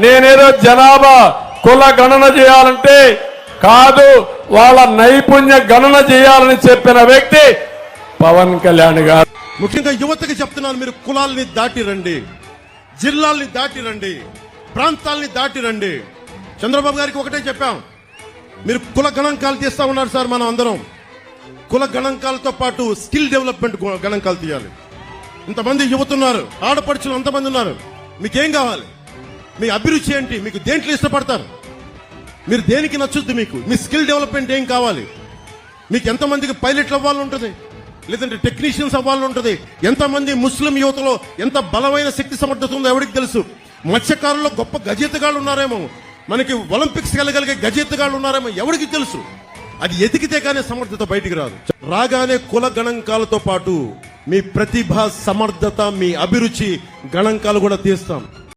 నేనేదో జనాభా కుల గణన చేయాలంటే కాదు, వాళ్ళ నైపుణ్య గణన చేయాలని చెప్పిన వ్యక్తి పవన్ కళ్యాణ్ గారు. ముఖ్యంగా యువతకి చెప్తున్నాను, మీరు కులాల్ని దాటి రండి, జిల్లాల్ని దాటి రండి, ప్రాంతాల్ని దాటి రండి. చంద్రబాబు గారికి ఒకటే చెప్పాం, మీరు కుల గణాంకాలు తీస్తా ఉన్నారు సార్. మనం అందరం కుల గణాంకాలతో పాటు స్కిల్ డెవలప్మెంట్ గణాంకాలు తీయాలి. ఇంతమంది యువత ఉన్నారు, ఆడపడుచులు అంతమంది ఉన్నారు. మీకేం కావాలి? మీ అభిరుచి ఏంటి? మీకు దేంట్లో ఇష్టపడతారు? మీరు దేనికి నచ్చుద్ది? మీకు మీ స్కిల్ డెవలప్మెంట్ ఏం కావాలి? మీకు ఎంతమందికి పైలట్లు అవ్వాలని ఉంటుంది, లేదంటే టెక్నీషియన్స్ అవ్వాలని ఉంటుంది? ఎంతమంది ముస్లిం యువతలో ఎంత బలమైన శక్తి సమర్థత ఉందో ఎవరికి తెలుసు? మత్స్యకారుల్లో గొప్ప గజెత్తగాళ్ళు ఉన్నారేమో, మనకి ఒలింపిక్స్ వెళ్ళగలిగే గజెత్తగాళ్ళు ఉన్నారేమో, ఎవరికి తెలుసు? అది ఎదిగితే కానీ సమర్థత బయటికి రాదు. రాగానే కుల గణాంకాలతో పాటు మీ ప్రతిభ, సమర్థత, మీ అభిరుచి గణాంకాలు కూడా తీస్తాం.